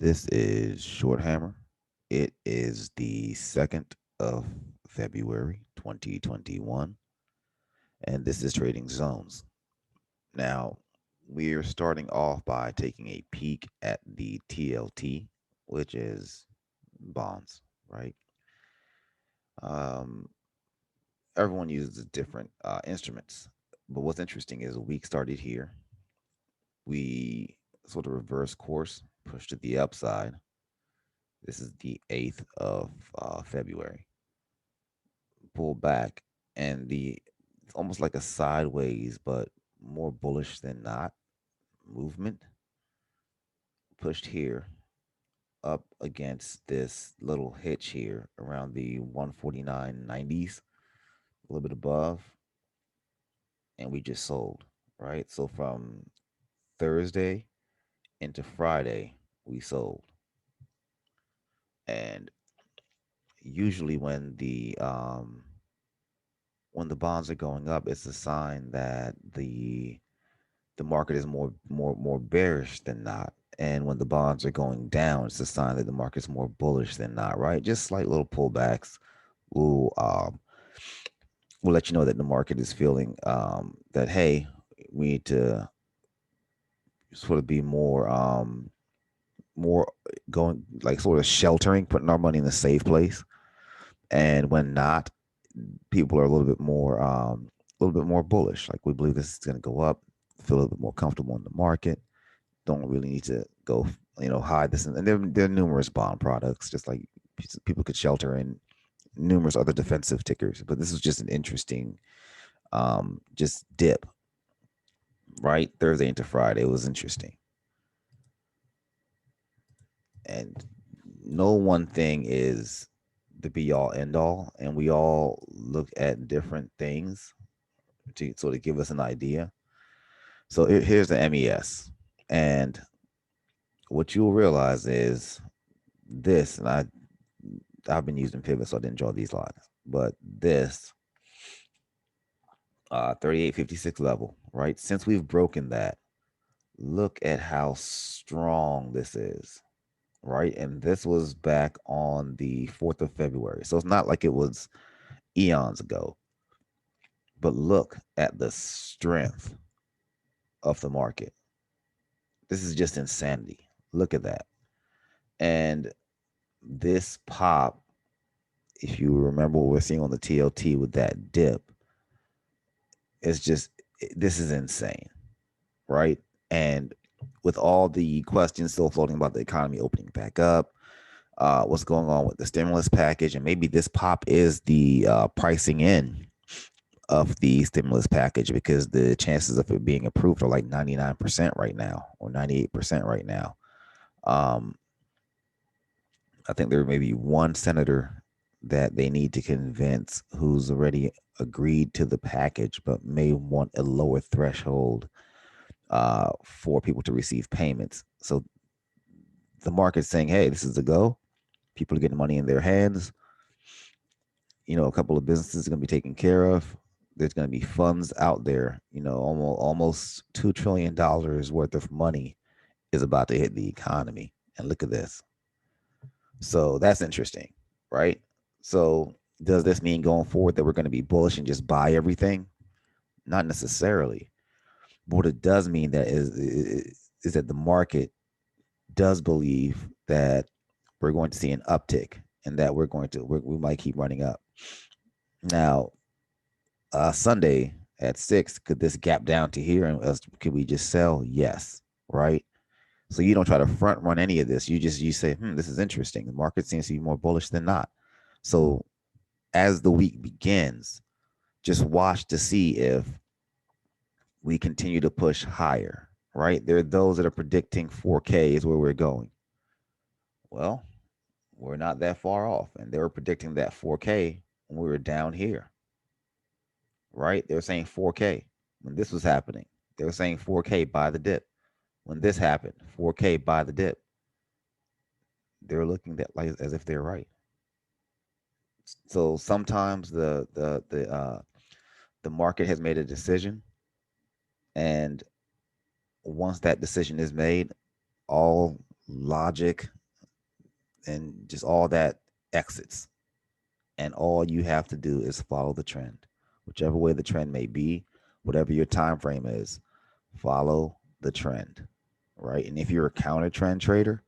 This is Short Hammer. It is the 2nd of February 2021, and this is Trading Zones. Now, we're starting off by taking a peek at the TLT, which is bonds, right? Um, Everyone uses different instruments, but what's interesting is a week started here. We sort of reverse course, pushed to the upside. This is the 8th of February. Pull back, and the it's almost like a sideways but more bullish than not movement pushed here up against this little hitch here around the 149.90s, a little bit above, and we just sold, right? So from Thursday into Friday we sold. And usually when the bonds are going up, it's a sign that the market is more bearish than not. And when the bonds are going down, it's a sign that the market's more bullish than not, right? Just slight little pullbacks will will let you know that the market is feeling that hey, we need to sort of be more going like sort of sheltering, putting our money in a safe place. And when not, people are a little bit more bullish. Like we believe this is going to go up, feel a little bit more comfortable in the market, don't really need to go, hide this. And there are numerous bond products, just like people could shelter in numerous other defensive tickers. But this was just an interesting, just dip, right? Thursday into Friday. It was interesting. And no one thing is the be all end all. And we all look at different things to sort of give us an idea. So here's the MES. And what you'll realize is this, and I've been using pivot, so I didn't draw these lines. But this 38.56 level, right? Since we've broken that, look at how strong this is, right? And this was back on the 4th of February. So it's not like it was eons ago. But look at the strength of the market. This is just insanity. Look at that. And this pop, if you remember what we're seeing on the TLT with that dip, it's just this is insane, right? And with all the questions still floating about the economy opening back up, what's going on with the stimulus package, and maybe this pop is the pricing in of the stimulus package because the chances of it being approved are like 99% right now or 98% right now. Um, I think there may be one senator that they need to convince who's already agreed to the package, but may want a lower threshold for people to receive payments. So the market's saying, hey, this is a go. People are getting money in their hands. A couple of businesses are going to be taken care of. There's going to be funds out there. Almost $2 trillion worth of money is about to hit the economy. And look at this. So that's interesting, right? So does this mean going forward that we're going to be bullish and just buy everything? Not necessarily. But what it does mean that is that the market does believe that we're going to see an uptick and that we might keep running up. Now, Sunday at 6, could this gap down to here and could we just sell? Yes, right. So you don't try to front run any of this. You say, this is interesting. The market seems to be more bullish than not. So as the week begins, just watch to see if we continue to push higher. Right. There are those that are predicting 4K is where we're going. Well, we're not that far off. And they were predicting that 4K when we were down here, right? They were saying 4K when this was happening. They were saying 4K buy the dip. When this happened, 4K buy the dip. They're looking at like as if they're right. So sometimes the market has made a decision, and once that decision is made, all logic, and just all that exits. And all you have to do is follow the trend, whichever way the trend may be, whatever your time frame is, follow the trend, right? And if you're a counter trend trader,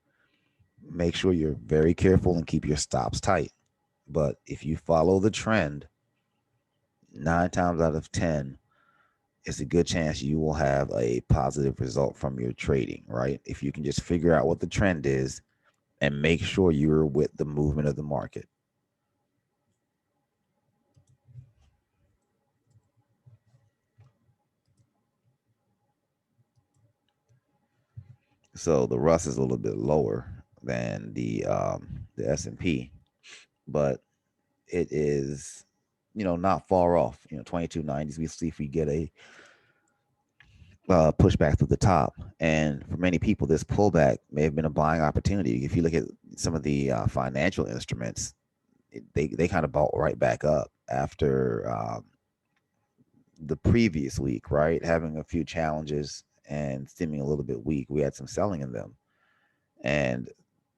make sure you're very careful and keep your stops tight. But if you follow the trend, 9 times out of 10, it's a good chance you will have a positive result from your trading, right? If you can just figure out what the trend is and make sure you're with the movement of the market. So the Russ is a little bit lower than the S&P, but it is, not far off. 2290s. We see if we get a pushback through the top. And for many people, this pullback may have been a buying opportunity. If you look at some of the financial instruments, they kind of bought right back up after the previous week, right? Having a few challenges and seeming a little bit weak. We had some selling in them. And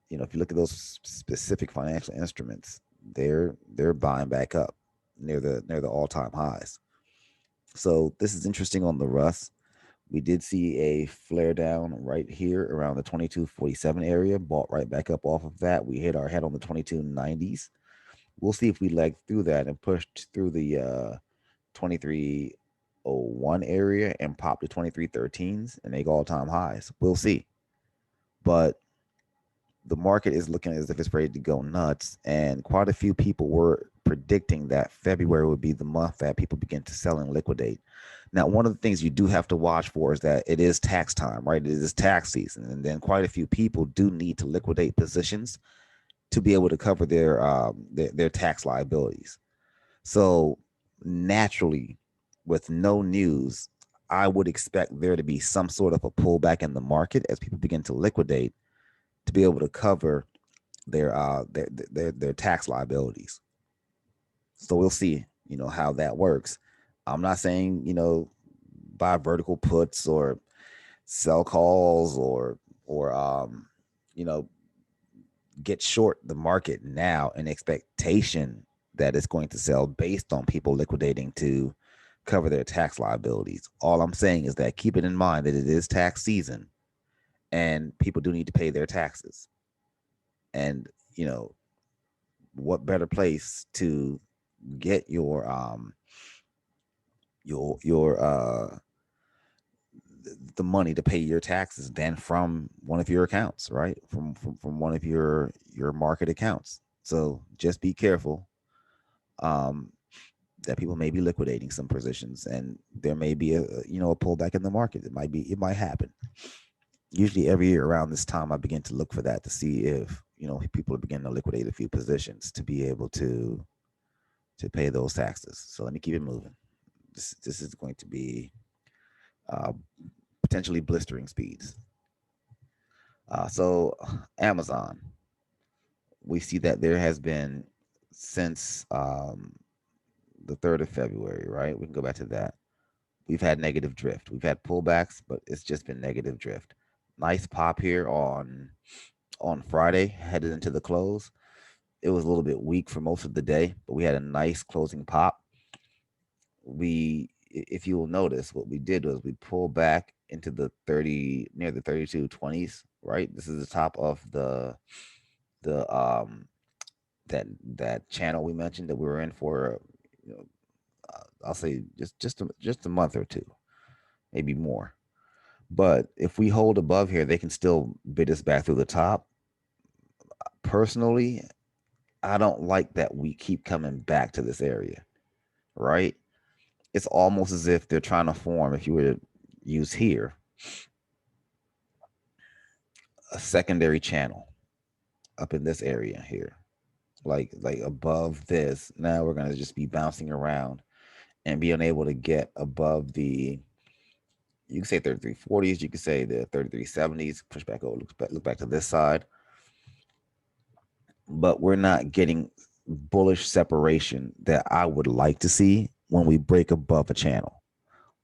if you look at those specific financial instruments, they're buying back up near the all-time highs. So this is interesting on the Russ. We did see a flare down right here around the 2247 area, bought right back up off of that. We hit our head on the 2290s. We'll see if we leg through that and pushed through the 2301 area and pop to 2313s and make all-time highs. We'll see. But the market is looking as if it's ready to go nuts, and quite a few people were predicting that February would be the month that people begin to sell and liquidate. Now, one of the things you do have to watch for is that it is tax time, right? It is tax season, and then quite a few people do need to liquidate positions to be able to cover their tax liabilities. So naturally, with no news, I would expect there to be some sort of a pullback in the market as people begin to liquidate to be able to cover their tax liabilities. So we'll see, how that works. I'm not saying, buy vertical puts or sell calls or you know, get short the market now in expectation that it's going to sell based on people liquidating to cover their tax liabilities. All I'm saying is that keep it in mind that it is tax season and people do need to pay their taxes. And, what better place to get your the money to pay your taxes than from one of your accounts, right? From one of your market accounts. So just be careful that people may be liquidating some positions, and there may be a pullback in the market. It might happen. Usually every year around this time, I begin to look for that to see if people are beginning to liquidate a few positions to be able to pay those taxes. So let me keep it moving. This is going to be uh, potentially blistering speeds. So Amazon, we see that there has been since the 3rd of February, right? We can go back to that. We've had negative drift. We've had pullbacks, but it's just been negative drift. Nice pop here on Friday, headed into the close. It was a little bit weak for most of the day, but we had a nice closing pop. If you will notice, what we did was we pulled back into the 30 near the 3220s, right? This is the top of the that channel we mentioned that we were in for, I'll say just a month or two, maybe more. But if we hold above here, they can still bid us back through the top. Personally, I don't like that we keep coming back to this area, right? It's almost as if they're trying to form, if you were to use here, a secondary channel up in this area here, like above this. Now we're going to just be bouncing around and being able to get above the, you can say 3340s, you can say the 3370s, push back over, look back to this side. But we're not getting bullish separation that I would like to see when we break above a channel.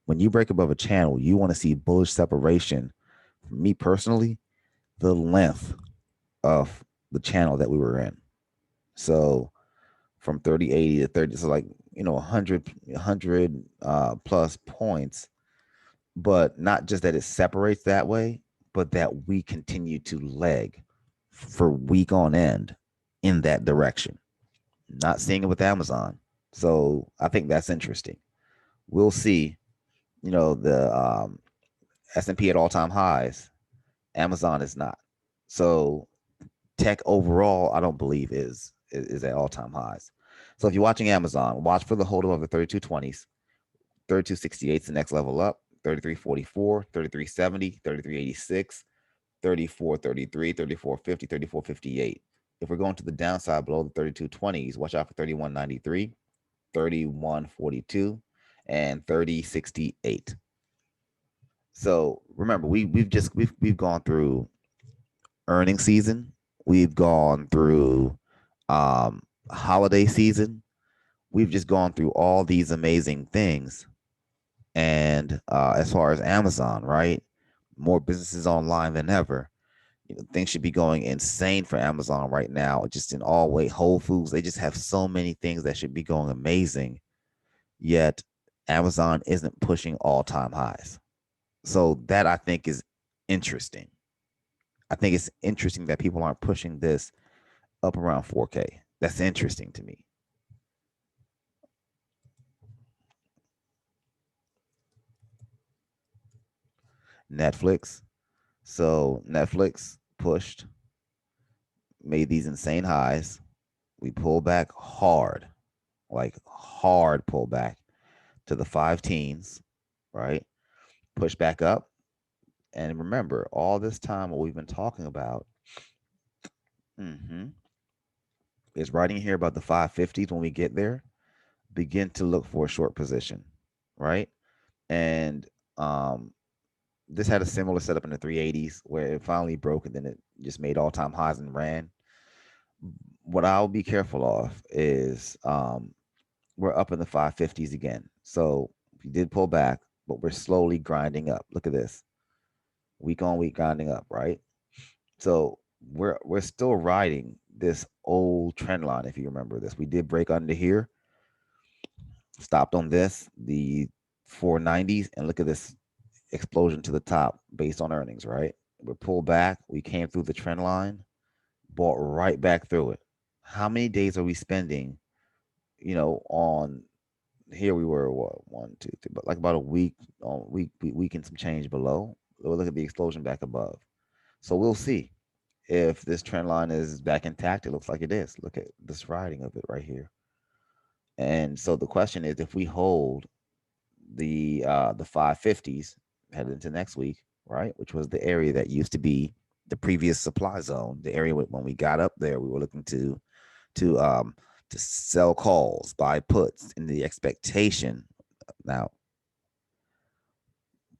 When you break above a channel, you want to see bullish separation. For me personally, the length of the channel that we were in. So from 3080 to 30, so like, 100 plus points, but not just that it separates that way, but that we continue to leg for week on end in that direction. Not seeing it with Amazon. So I think that's interesting. We'll see, the S&P at all-time highs. Amazon is not. So tech overall, I don't believe is at all-time highs. So if you're watching Amazon, watch for the hold of the 3220s. 3268 is the next level up. 3344, 3370, 3386, 3433, 3450, 3458. If we're going to the downside below the 3220s, watch out for 3193, 3142, and 3068. So remember, we've gone through earning season, we've gone through holiday season, we've just gone through all these amazing things. And as far as Amazon, right, more businesses online than ever. Things should be going insane for Amazon right now. Just in all way, Whole Foods, they just have so many things that should be going amazing. Yet Amazon isn't pushing all-time highs. So that I think is interesting. I think it's interesting that people aren't pushing this up around 4K. That's interesting to me. Netflix. So Netflix pushed, made these insane highs. We pull back hard, like hard pullback to the five teens, right? Push back up. And remember, all this time, what we've been talking about mhm, is writing here about the 550s. When we get there, begin to look for a short position, right? And um, this had a similar setup in the 380s where it finally broke and then it just made all time highs and ran. What I'll be careful of is we're up in the 550s again. So we did pull back, but we're slowly grinding up. Look at this, week on week grinding up, right? So we're still riding this old trend line. If you remember this, we did break under here, stopped on this, the 490s, and look at this explosion to the top based on earnings, right? We pulled back, we came through the trend line, bought right back through it. How many days are we spending, on here we were what, one, two, three, but like about a week on week and some change below. We'll look at the explosion back above. So we'll see if this trend line is back intact. It looks like it is. Look at this riding of it right here. And so the question is, if we hold the 550s headed into next week, right, which was the area that used to be the previous supply zone, the area when we got up there, we were looking to um to sell calls, buy puts in the expectation. Now,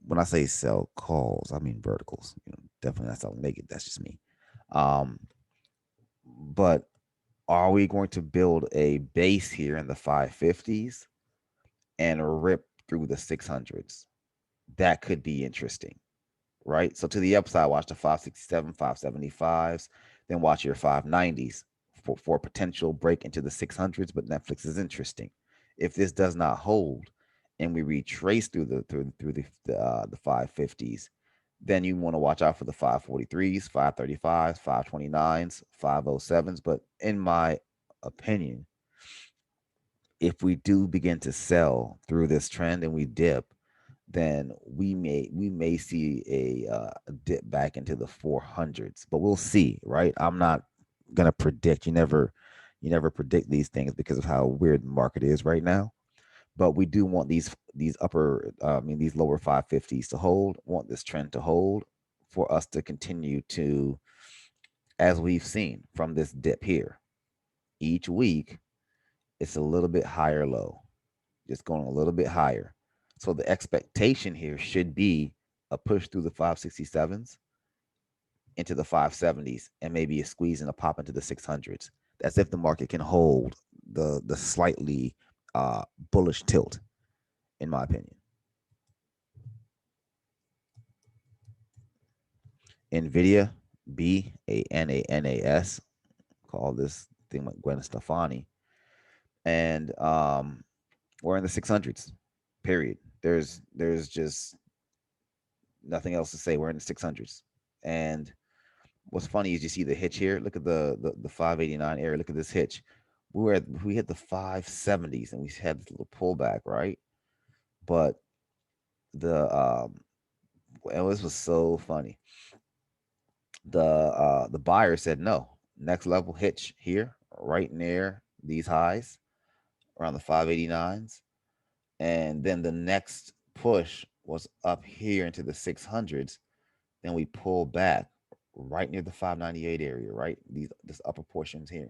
when I say sell calls, I mean verticals. Definitely not selling naked. That's just me. Um, but are we going to build a base here in the 550s and rip through the 600s? That could be interesting, right? So to the upside, watch the 567, 575s, then watch your 590s for potential break into the 600s. But Netflix is interesting. If this does not hold and we retrace through the 550s, then you want to watch out for the 543s, 535s, 529s, 507s. But in my opinion, if we do begin to sell through this trend and we dip, then we may see a dip back into the 400s. But we'll see, right? I'm not gonna predict. You never predict these things because of how weird the market is right now. But we do want these these lower 550s to hold. Want this trend to hold for us to continue to, as we've seen from this dip here, each week it's a little bit higher low, just going a little bit higher. So the expectation here should be a push through the 567s into the 570s and maybe a squeeze and a pop into the 600s. That's if the market can hold the slightly bullish tilt, in my opinion. Nvidia. BANANAS. Call this thing like Gwen Stefani. And we're in the 600s, period. There's just nothing else to say. We're in the 600s. And what's funny is you see the hitch here. Look at the 589 area. Look at this hitch. We hit the 570s and we had this little pullback, right? But the well, this was so funny. The buyer said no. Next level hitch here, right near these highs, around the 589s. And then the next push was up here into the 600s. Then we pull back right near the 598 area, right? These this upper portions here.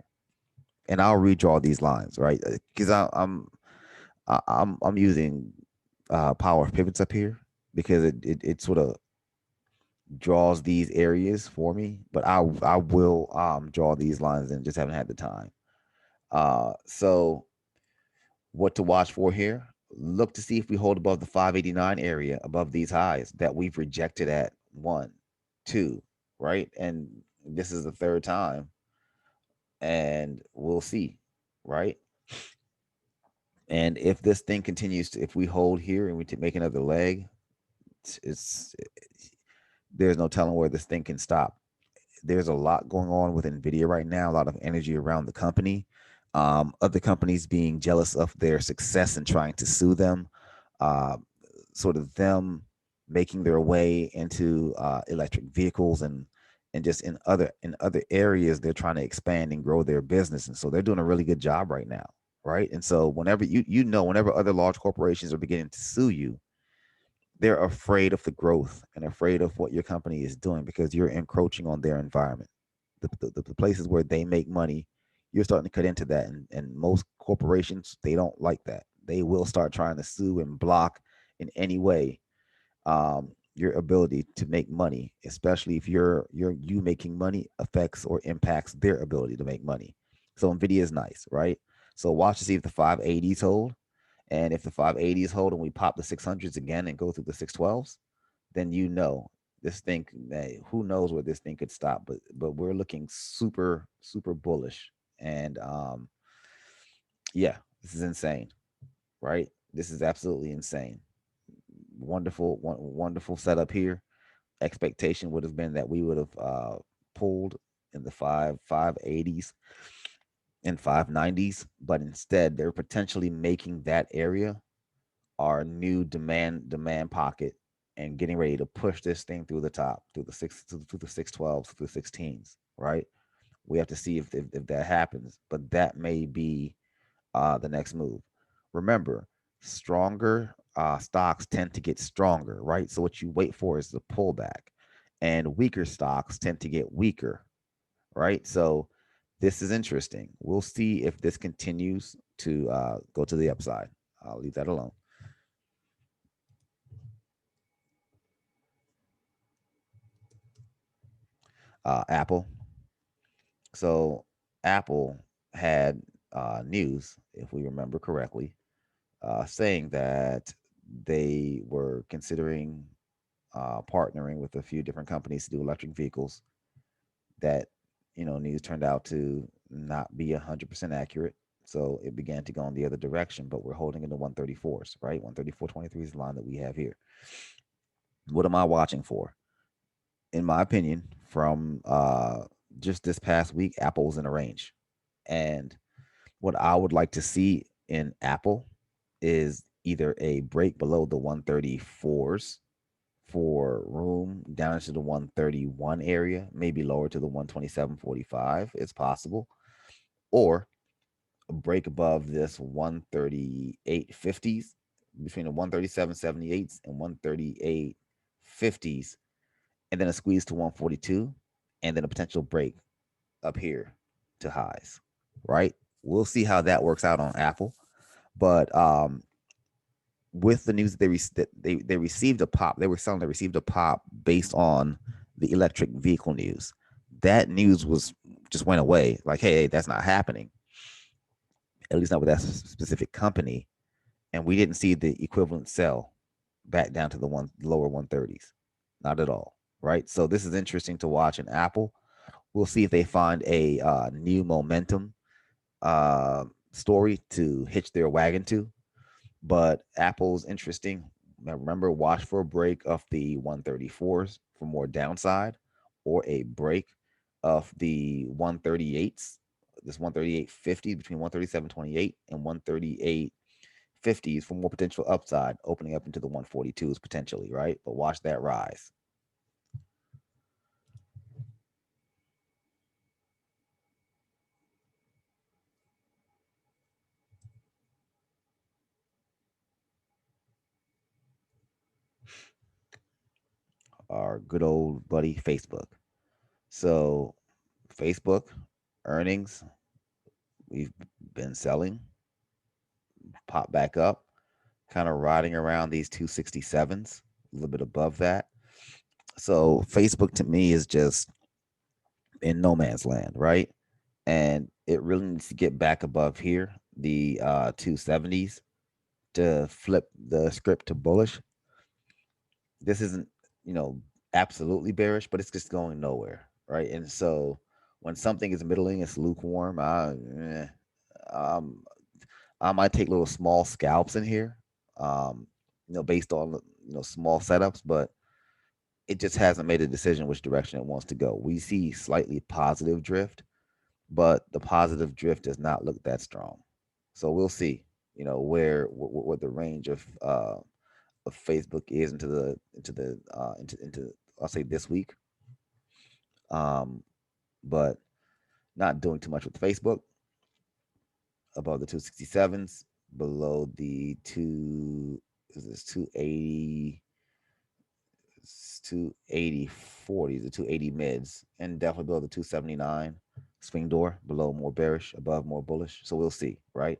And I'll redraw these lines, right? Because I'm using power pivots up here because it sort of draws these areas for me. But I will draw these lines and just haven't had the time. So what to watch for here? Look to see if we hold above the 589 area, above these highs that we've rejected at one, two, right? And this is the third time, and we'll see, right? And if this thing continues to, if we hold here and we make another leg, it's there's no telling where this thing can stop. There's a lot going on with Nvidia right now, a lot of energy around the company. Other companies being jealous of their success and trying to sue them. Uh, Sort of them making their way into electric vehicles and just in other areas they're trying to expand and grow their business, and so they're doing a really good job right now, right? And so whenever whenever other large corporations are beginning to sue you, they're afraid of the growth and afraid of what your company is doing because you're encroaching on their environment. The places where they make money, you're starting to cut into that. And most corporations, they don't like that. They will start trying to sue and block in any way your ability to make money, especially if you making money affects or impacts their ability to make money. So Nvidia is nice, right? So watch to see if the 580s hold, and if the 580s hold and we pop the 600s again and go through the 612s, then this thing, who knows where this thing could stop. But we're looking super bullish. And yeah, this is insane, right? This is absolutely insane. Wonderful setup here. Expectation would have been that we would have pulled in the 580s and 590s, but instead they're potentially making that area our new demand pocket and getting ready to push this thing through the top, through the 612s, through the 16s, right? We have to see if that happens, but that may be the next move. Remember, stronger stocks tend to get stronger, right? So what you wait for is the pullback, and weaker stocks tend to get weaker, right? So this is interesting. We'll see if this continues to go to the upside. I'll leave that alone. Apple. So Apple had news, if we remember correctly, saying that they were considering partnering with a few different companies to do electric vehicles. That news turned out to not be 100% accurate, so it began to go in the other direction. But we're holding in the 134s, right? 134.23 is the line that we have here. What am I watching for? In my opinion, from just this past week, Apple's in a range, and what I would like to see in Apple is either a break below the 134s for room down into the 131 area, maybe lower to the 127.45. It's possible, or a break above this 138.50s, between the 137.78s and 138.50s, and then a squeeze to 142, and then a potential break up here to highs, right? We'll see how that works out on Apple. But with the news that they received a pop, they were selling, they received a pop based on the electric vehicle news. That news was just went away. Like, hey, that's not happening. At least not with that specific company. And we didn't see the equivalent sell back down to the lower 130s. Not at all. right? So this is interesting to watch in Apple. We'll see if they find a new momentum story to hitch their wagon to. But Apple's interesting. Now remember, watch for a break of the 134s for more downside, or a break of the 138s. This 138.50 between 137.28 and 138.50s for more potential upside, opening up into the 142s potentially, right? But watch that rise. Our good old buddy Facebook. So Facebook earnings, we've been selling, pop back up, kind of riding around these 267s, a little bit above that. So Facebook to me is just in no man's land, right? And it really needs to get back above here, the 270s, to flip the script to bullish. This isn't, you know, absolutely bearish, but it's just going nowhere, right? And so when something is middling, it's lukewarm. Um, I might take little small scalps in here, um, based on small setups, but it just hasn't made a decision which direction it wants to go. We see slightly positive drift, but the positive drift does not look that strong. So we'll see, where what the range of Facebook is into I'll say this week. Um, but not doing too much with Facebook above the 267s, below the two is this 280 280 40s, the 280 mids, and definitely below the 279 swing door, below more bearish, above more bullish. So we'll see, right?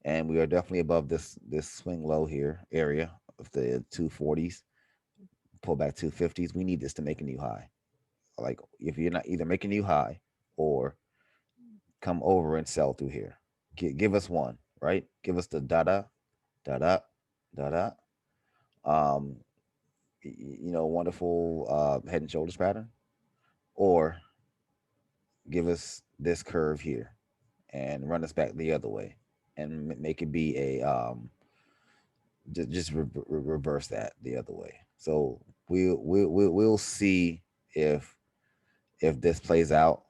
And we are definitely above this swing low here area of the 240s, pull back 250s. We need this to make a new high. Like if you're not either make a new high or come over and sell through here. Give us one, right? Give us the da da da da. Um, wonderful head and shoulders pattern, or give us this curve here and run us back the other way, and make it be a reverse that the other way. So we'll see if this plays out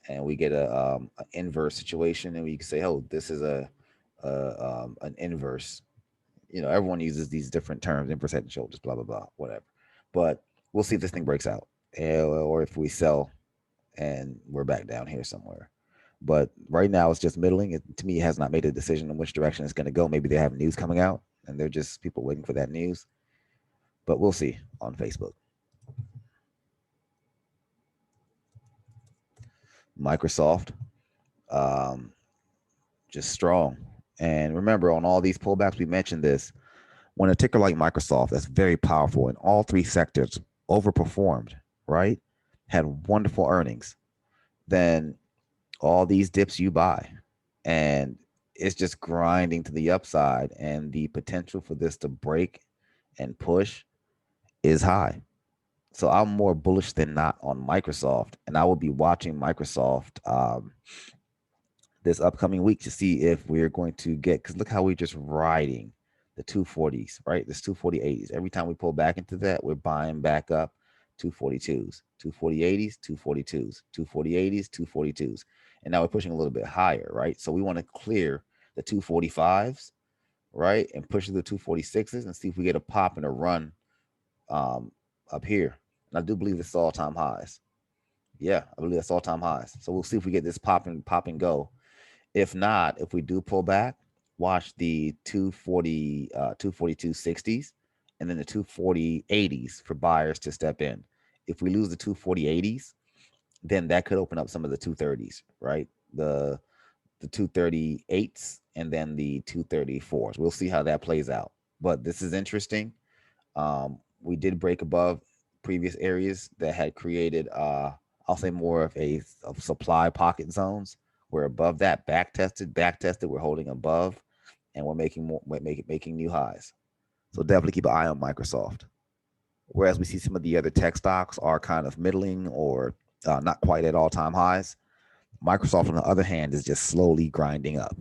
and we get a an inverse situation, and we can say, oh, this is an inverse. Everyone uses these different terms, inverse head and shoulders, blah blah blah, whatever. But we'll see if this thing breaks out, or if we sell and we're back down here somewhere. But right now, it's just middling. To me, it has not made a decision on which direction it's going to go. Maybe they have news coming out, and they're just people waiting for that news. But we'll see on Facebook. Microsoft, um, just strong. And remember, on all these pullbacks, we mentioned this. When a ticker like Microsoft, that's very powerful in all three sectors, overperformed, right? Had wonderful earnings, then all these dips you buy. And it's just grinding to the upside. And the potential for this to break and push is high. So I'm more bullish than not on Microsoft. And I will be watching Microsoft this upcoming week to see if we're going to get, because look how we're just riding the 240s, right? This 240 Every time we pull back into that, we're buying back up 242s, 240 242s, 240 242s. And now we're pushing a little bit higher, right? So we want to clear the 245s, right? And push to the 246s and see if we get a pop and a run um, up here. And I do believe it's all-time highs. Yeah, I believe that's all-time highs. So we'll see if we get this pop and go. If not, if we do pull back, watch the 242 60s and then the 240 80s for buyers to step in. If we lose the 240 80s, then that could open up some of the 230s, right? The 238s and then the 234s. We'll see how that plays out. But this is interesting. We did break above previous areas that had created, I'll say, more of supply pocket zones. We're above that, back tested. We're holding above, and we're making more, making new highs. So definitely keep an eye on Microsoft. whereas we see some of the other tech stocks are kind of middling or not quite at all-time highs. Microsoft, on the other hand, is just slowly grinding up.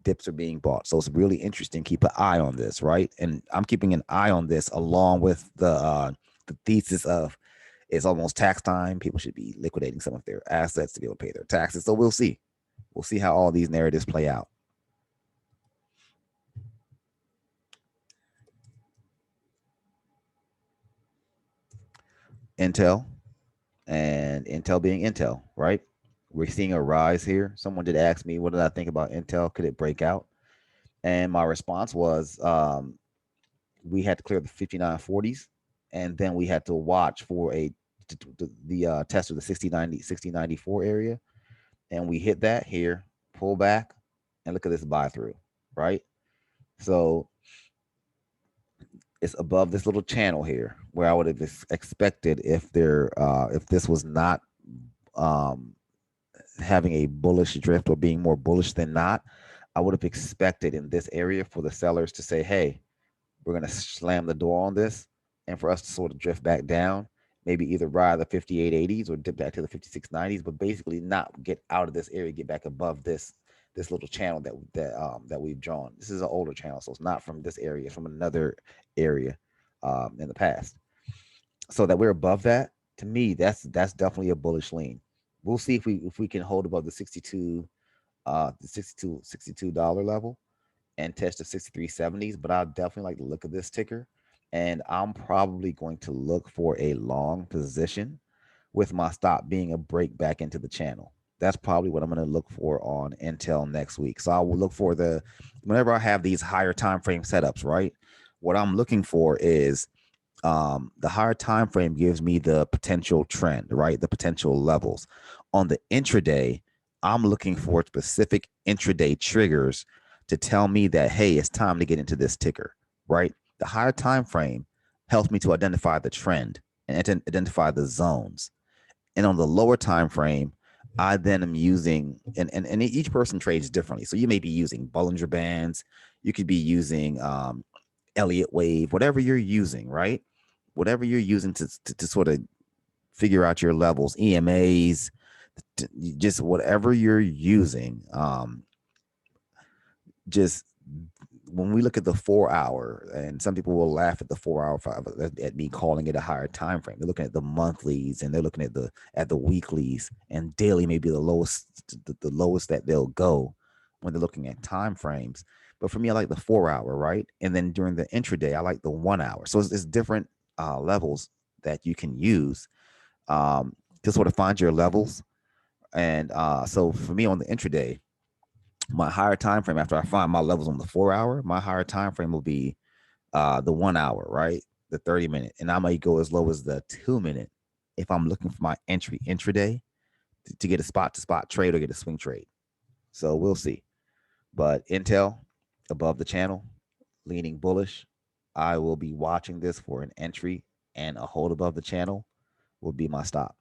Dips are being bought. So it's really interesting. Keep an eye on this, right? And I'm keeping an eye on this along with the thesis of it's almost tax time. People should be liquidating some of their assets to be able to pay their taxes. So we'll see. We'll see how all these narratives play out. Intel and Intel being Intel, right? We're seeing a rise here. Someone did ask me, what did I think about Intel? Could it break out? And my response was, we had to clear the 5940s, and then we had to watch for the test of the 6094 area, and we hit that here, pull back, and look at this buy through, right? So it's above this little channel here where I would have expected if this was not um, having a bullish drift or being more bullish than not, I would have expected in this area for the sellers to say, hey, we're going to slam the door on this and for us to sort of drift back down, maybe either ride the 5880s or dip back to the 5690s, but basically not get out of this area, get back above this little channel that we've drawn. This is an older channel, so it's not from this area, it's from another area in the past. So that we're above that, to me, that's definitely a bullish lean. We'll see if we can hold above the 62 the $62 level and test the 6370s, but I'll definitely like to look at this ticker. And I'm probably going to look for a long position with my stop being a break back into the channel. That's probably what I'm going to look for on Intel next week. So I will look for whenever I have these higher time frame setups, right? What I'm looking for is the higher time frame gives me the potential trend, right? The potential levels. On the intraday, I'm looking for specific intraday triggers to tell me that, hey, it's time to get into this ticker, right? The higher time frame helps me to identify the trend and identify the zones. And on the lower time frame, I then am using, and each person trades differently. So you may be using Bollinger Bands, you could be using Elliott Wave, whatever you're using, right? Whatever you're using to sort of figure out your levels, EMAs, just whatever you're using. Just when we look at the 4 hour, and some people will laugh at the 4 hour at me calling it a higher time frame. They're looking at the monthlies and they're looking at the weeklies, and daily may be the lowest that they'll go when they're looking at time frames. But for me, I like the 4 hour, right? And then during the intraday, I like the 1 hour. So it's different levels that you can use to sort of find your levels. And so for me on the intraday, my higher time frame after I find my levels on the 4 hour, my higher time frame will be the 1 hour, right? The 30 minute. And I might go as low as the 2 minute if I'm looking for my entry intraday to get a spot to spot trade or get a swing trade. So we'll see. But Intel above the channel, leaning bullish. I will be watching this for an entry, and a hold above the channel will be my stop.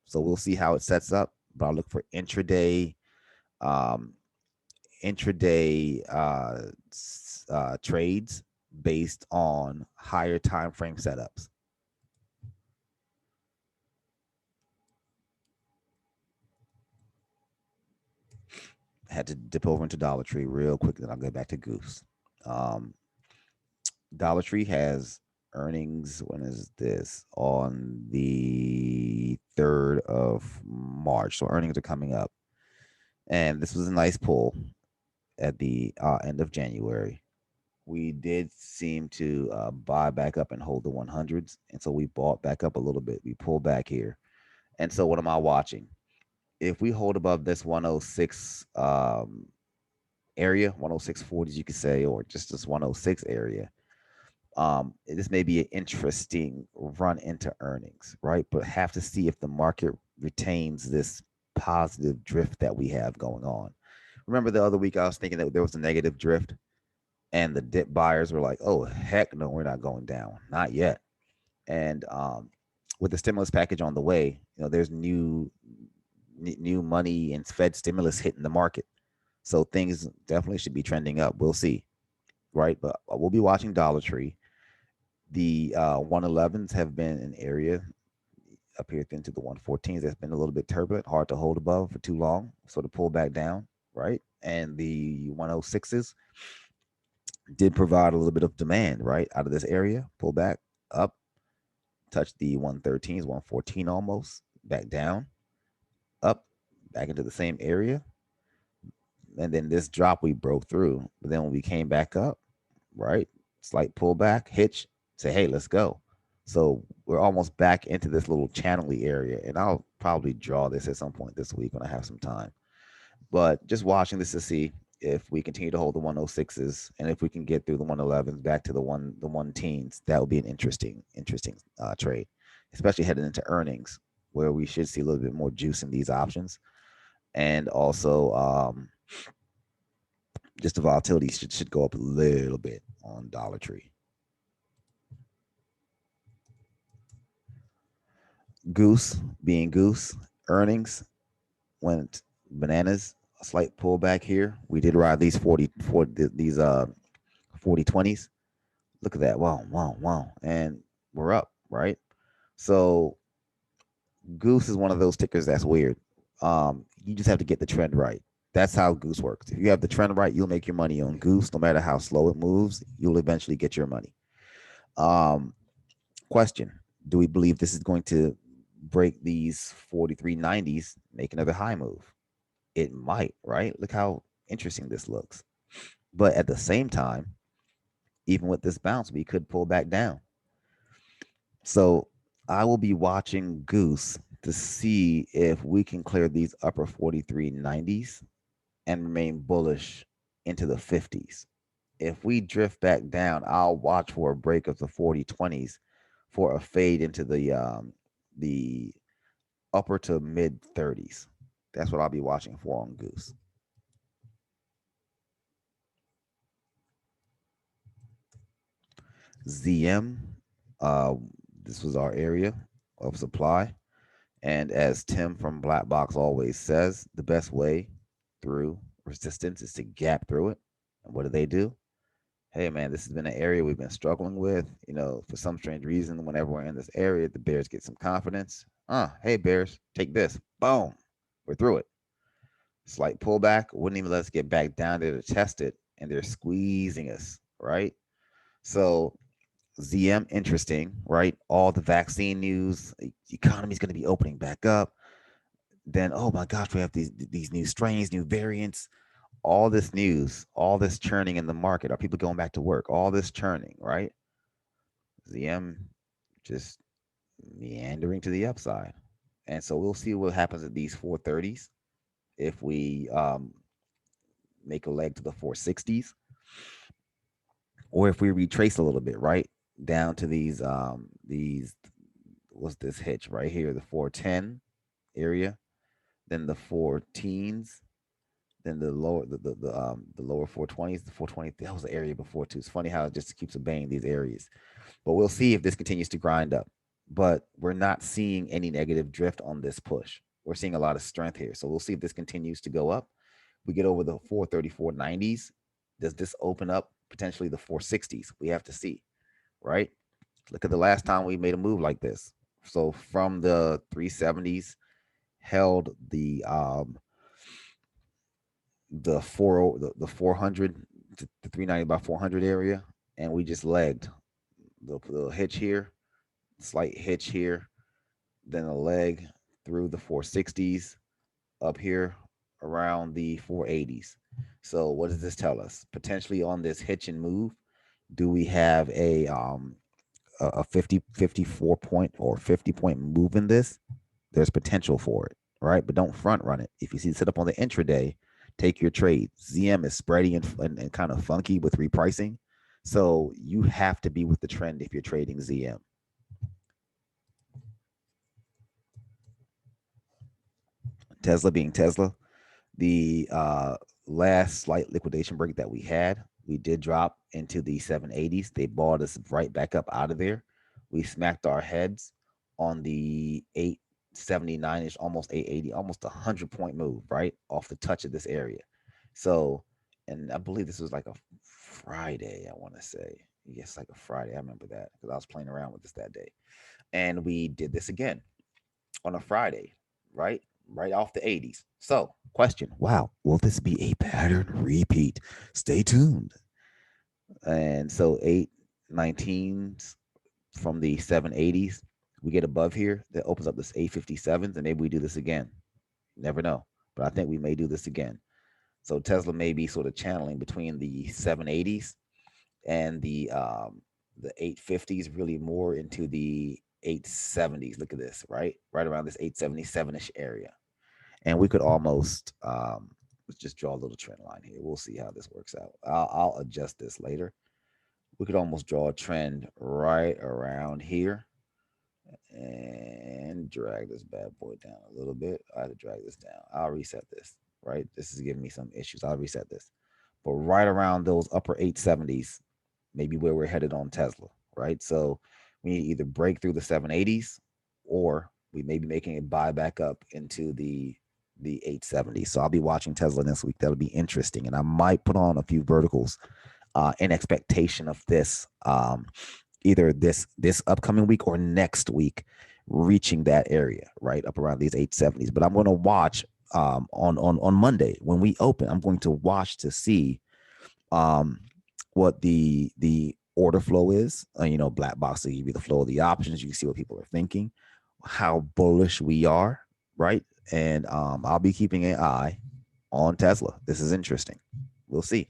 So we'll see how it sets up. But I'll look for um, intraday trades based on higher time frame setups. Had to dip over into Dollar Tree real quick, then I'll go back to Goose. Um, Dollar Tree has earnings. When is this? On the 3rd of March. So earnings are coming up. And this was a nice pull at the end of January. We did seem to buy back up and hold the 100s. And so we bought back up a little bit. We pulled back here. And so what am I watching? If we hold above this 106 area, 106.40s, you could say, or just this 106 area, this may be an interesting run into earnings, right? But have to see if the market retains this positive drift that we have going on. Remember the other week I was thinking that there was a negative drift and the dip buyers were like, oh, heck no, we're not going down. Not yet. And with the stimulus package on the way, there's new money and Fed stimulus hitting the market. So things definitely should be trending up. We'll see, right? But we'll be watching Dollar Tree. The 111s have been an area up here into the 114s that's been a little bit turbulent, hard to hold above for too long. So to pull back down, right? And the 106s did provide a little bit of demand, right? Out of this area, pull back up, touch the 113s, 114 almost, back down, up, back into the same area. And then this drop we broke through. But then when we came back up, right? Slight pullback, hitch, say, hey, let's go. So we're almost back into this little channely area. And I'll probably draw this at some point this week when I have some time. But just watching this to see if we continue to hold the 106s and if we can get through the 111s back to the one teens, that would be an interesting trade, especially heading into earnings where we should see a little bit more juice in these options. And also just the volatility should go up a little bit on Dollar Tree. Goose being Goose, earnings went bananas. A slight pullback here. We did ride these 40 20s. Look at that. Wow, wow, wow. And we're up, right? So Goose is one of those tickers that's weird. You just have to get the trend right. That's how Goose works. If you have the trend right, you'll make your money on Goose. No matter how slow it moves, you'll eventually get your money. Um, Question: do we believe this is going to break these 4390s, make another high move? It might, right? Look how interesting this looks. But at the same time, even with this bounce, we could pull back down. So I will be watching Goose to see if we can clear these upper 4390s and remain bullish into the 50s. If we drift back down, I'll watch for a break of the 4020s for a fade into the upper to mid 30s. That's what I'll be watching for on Goose. ZM, uh, this was our area of supply. And as Tim from Black Box always says, the best way through resistance is to gap through it. And what do? Hey, man, this has been an area we've been struggling with. For some strange reason, whenever we're in this area, the Bears get some confidence. Hey, Bears, take this. Boom. We're through it. Slight pullback, wouldn't even let us get back down there to test it. And they're squeezing us, right? So ZM, interesting, right? All the vaccine news, the economy's going to be opening back up. Then, oh my gosh, we have these new strains, new variants, all this news, all this churning in the market. Are people going back to work? All this churning, right? ZM just meandering to the upside. And so we'll see what happens at these 430s if we make a leg to the 460s or if we retrace a little bit, right? Down to these what's this hitch right here, the 410 area, then the 14s, then the lower 420s, the 420, that was the area before too. It's funny how it just keeps obeying these areas. But we'll see if this continues to grind up. But we're not seeing any negative drift on this push. We're seeing a lot of strength here. So we'll see if this continues to go up. We get over the 430, 490s. Does this open up potentially the 460s? We have to see, right? Look at the last time we made a move like this. So from the 370s, held the 400 to the 390 by 400 area, and we just legged the hitch here, slight hitch here, then a leg through the 460s up here around the 480s. So what does this tell us? Potentially on this hitch and move, do we have a 54 point or 50 point move in this? There's potential for it, right? But don't front run it. If you see it set up on the intraday, take your trade. ZM is spready and kind of funky with repricing. So you have to be with the trend if you're trading ZM. Tesla being Tesla, the last slight liquidation break that we had, we did drop into the 780s. They bought us right back up out of there. We smacked our heads on the 879ish, almost 880, almost a 100 point move, right? Off the touch of this area. So, and I believe this was like a Friday, I want to say. Yes, like a Friday. I remember that because I was playing around with this that day. And we did this again on a Friday, right? Right off the 80s. So, question, wow, will this be a pattern repeat? Stay tuned. And so 819s from the 780s, we get above here that opens up this 857s, and maybe we do this again. Never know. But I think we may do this again. So Tesla may be sort of channeling between the 780s and the 850s, really more into the 870s. Look at this, right around this 877ish area. And we could almost let's just draw a little trend line here. We'll see how this works out. I'll adjust this later. We could almost draw a trend right around here and drag this bad boy down a little bit. I have to drag this down. I'll reset this, right? This is giving me some issues. I'll reset this. But right around those upper 870s, maybe where we're headed on Tesla, right? So we need to either break through the 780s or we may be making a buy back up into the 870s. So I'll be watching Tesla this week. That'll be interesting. And I might put on a few verticals in expectation of this either this upcoming week or next week reaching that area right up around these 870s. But I'm going to watch on Monday when we open. I'm going to watch to see um what the order flow is. Black box will give you the flow of the options. You can see what people are thinking, how bullish we are, right? And I'll be keeping an eye on Tesla. This is interesting. We'll see.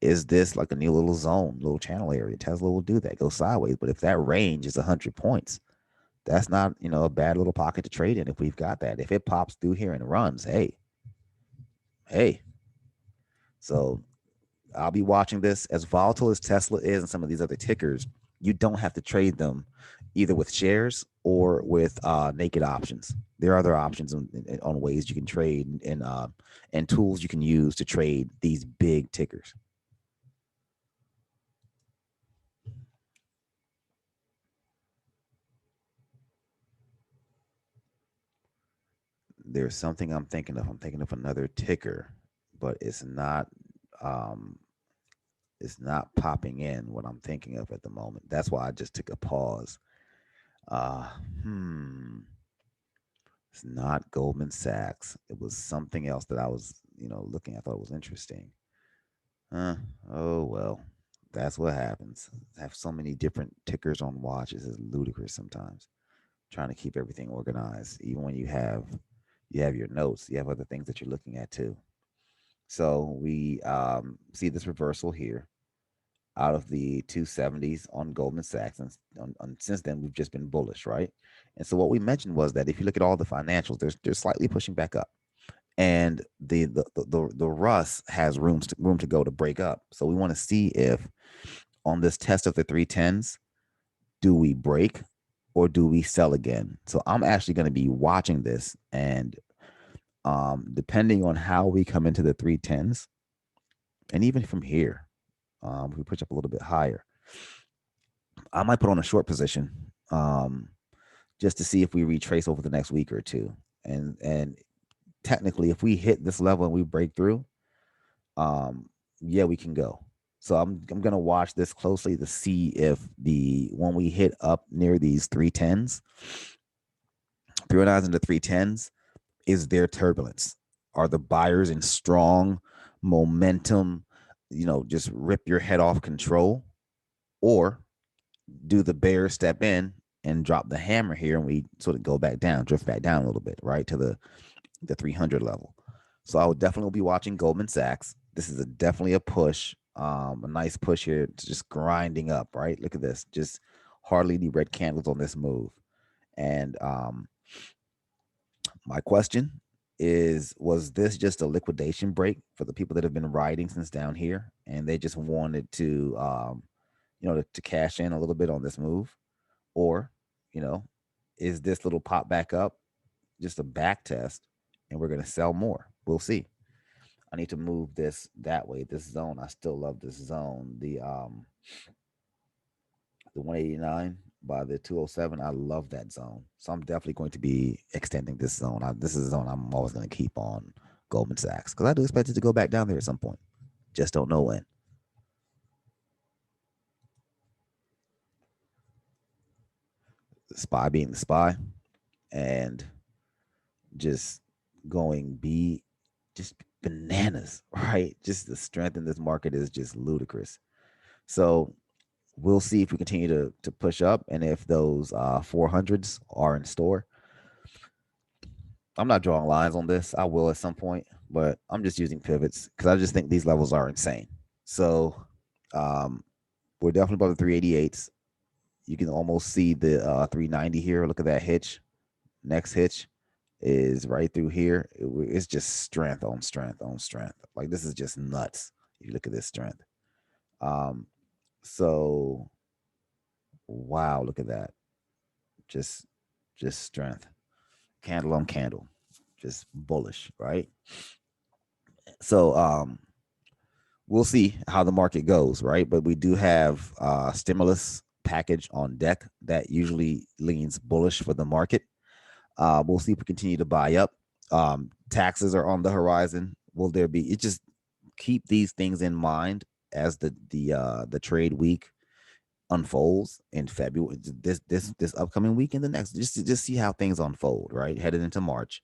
Is this like a new little zone, little channel area? Tesla will do that, go sideways. But if that range is 100 points, that's not, a bad little pocket to trade in if we've got that. If it pops through here and runs, hey. So I'll be watching this. As volatile as Tesla is and some of these other tickers, you don't have to trade them either with shares or with naked options. There are other options on ways you can trade and tools you can use to trade these big tickers. There's something I'm thinking of. I'm thinking of another ticker, but um it's not popping in what I'm thinking of at the moment. That's why I just took a pause. Uh hmm. It's not Goldman Sachs. It was something else that I was, looking. I thought it was interesting. Uh, oh well. That's what happens. I have so many different tickers on watches is ludicrous sometimes. Trying to keep everything organized. Even when you have your notes, you have other things that you're looking at too. So we see this reversal here out of the 270s on Goldman Sachs. And since then, we've just been bullish, right? And so what we mentioned was that if you look at all the financials, they're slightly pushing back up. And the Russ has room to go to break up. So we want to see if on this test of the 310s, do we break or do we sell again? So I'm actually going to be watching this, and depending on how we come into the 310s, and even from here, if we push up a little bit higher, I might put on a short position, just to see if we retrace over the next week or two. And technically, if we hit this level and we break through, yeah, we can go. So I'm gonna watch this closely to see if when we hit up near these 310s, 309s into 310s, is there turbulence? Are the buyers in strong momentum, just rip your head off control? Or do the bears step in and drop the hammer here and we sort of go back down, drift back down a little bit, right, to the 300 level? So I would definitely be watching Goldman Sachs. This is definitely a push, a nice push here. It's just grinding up, right? Look at this, just hardly any red candles on this move. And my question is, was this just a liquidation break for the people that have been riding since down here and they just wanted to, to cash in a little bit on this move? Or, you know, is this little pop back up just a back test and we're going to sell more? We'll see. I need to move this that way. This zone, I still love this zone. The 189 by the 207, I love that zone. So I'm definitely going to be extending this zone. This is a zone I'm always going to keep on Goldman Sachs because I do expect it to go back down there at some point. Just don't know when. SPY being the SPY, and just going be just bananas, right? Just the strength in this market is just ludicrous. So we'll see if we continue to push up and if those 400s are in store. I'm not drawing lines on this. I will at some point, but I'm just using pivots because I just think these levels are insane. So um, we're definitely above the 388s. You can almost see the 390 here. Look at that hitch. Next hitch is right through here. It's just strength on strength on strength. Like this is just nuts. You look at this strength. Um, so wow, look at that. Just just strength. Candle on candle. Just bullish, right? So we'll see how the market goes, right? But we do have stimulus package on deck that usually leans bullish for the market. We'll see if we continue to buy up. Taxes are on the horizon. Will there be? It just keep these things in mind as the trade week unfolds in February. This upcoming week and the next. Just see how things unfold. Right, headed into March.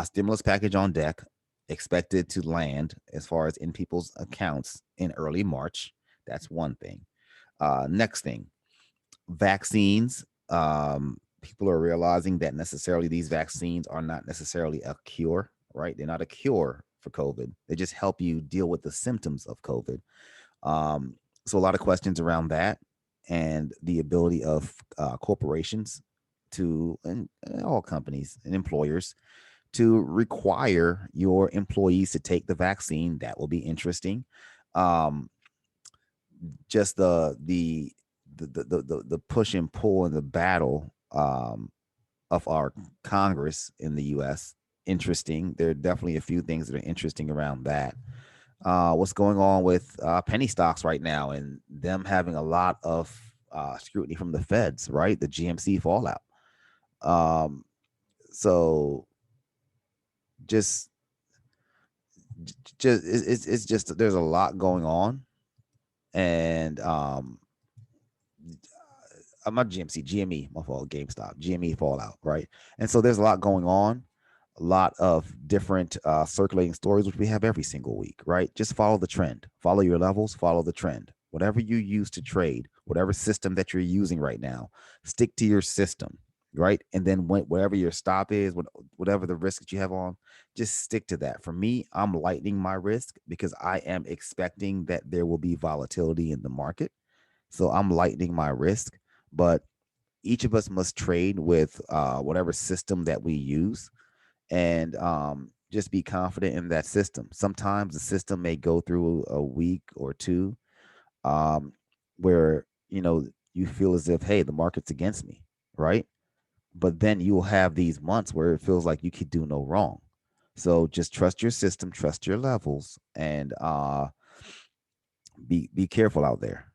Stimulus package on deck, expected to land as far as in people's accounts in early March. That's one thing. Next thing, vaccines. People are realizing that necessarily these vaccines are not necessarily a cure, right? They're not a cure for COVID. They just help you deal with the symptoms of COVID. Um, so a lot of questions around that and the ability of corporations and all companies and employers to require your employees to take the vaccine. That will be interesting. Um, just the push and pull and the battle of our Congress in the U.S. Interesting. There are definitely a few things that are interesting around that. What's going on with penny stocks right now and them having a lot of scrutiny from the feds, right? The GMC fallout. Um, so just it's just there's a lot going on, and I'm not GMC, GME, my fault, GameStop, GME fallout, right? And so there's a lot going on, a lot of different circulating stories, which we have every single week, right? Just follow the trend, follow your levels, follow the trend. Whatever you use to trade, whatever system that you're using right now, stick to your system, right? And then wherever your stop is, whatever the risk that you have on, just stick to that. For me, I'm lightening my risk because I am expecting that there will be volatility in the market. So I'm lightening my risk, but each of us must trade with whatever system that we use and just be confident in that system. Sometimes the system may go through a week or two um, where, you feel as if, hey, the market's against me, right? But then you'll have these months where it feels like you could do no wrong. So just trust your system, trust your levels, and be careful out there.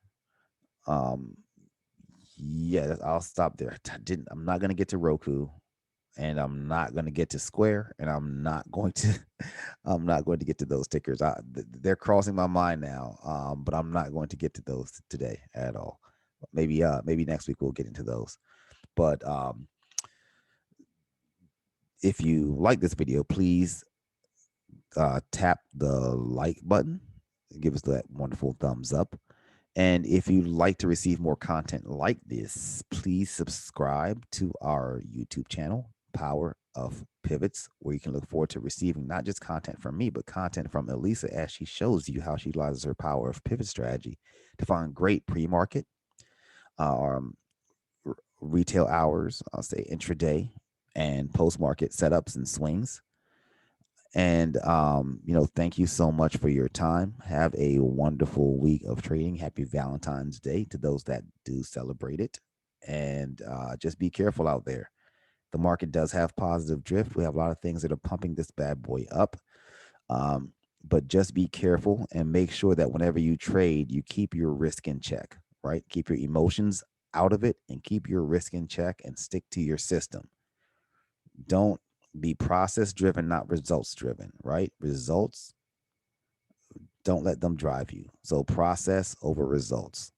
Um, yeah, I'll stop there. I'm not gonna get to Roku, and I'm not gonna get to Square, and I'm not going to I'm not going to get to those tickers. They're crossing my mind now, but I'm not going to get to those today at all. Maybe next week we'll get into those. But if you like this video, please tap the like button, give us that wonderful thumbs up. And if you'd like to receive more content like this, please subscribe to our YouTube channel, Power of Pivots, where you can look forward to receiving not just content from me, but content from Elisa as she shows you how she utilizes her power of pivot strategy to find great pre-market, um, retail hours, I'll say intraday, and post-market setups and swings. And thank you so much for your time. Have a wonderful week of trading. Happy Valentine's Day to those that do celebrate it. And just be careful out there. The market does have positive drift. We have a lot of things that are pumping this bad boy up. But just be careful and make sure that whenever you trade, you keep your risk in check, right? Keep your emotions out of it and keep your risk in check and stick to your system. Don't be process driven, not results driven, right? Results, don't let them drive you. So process over results.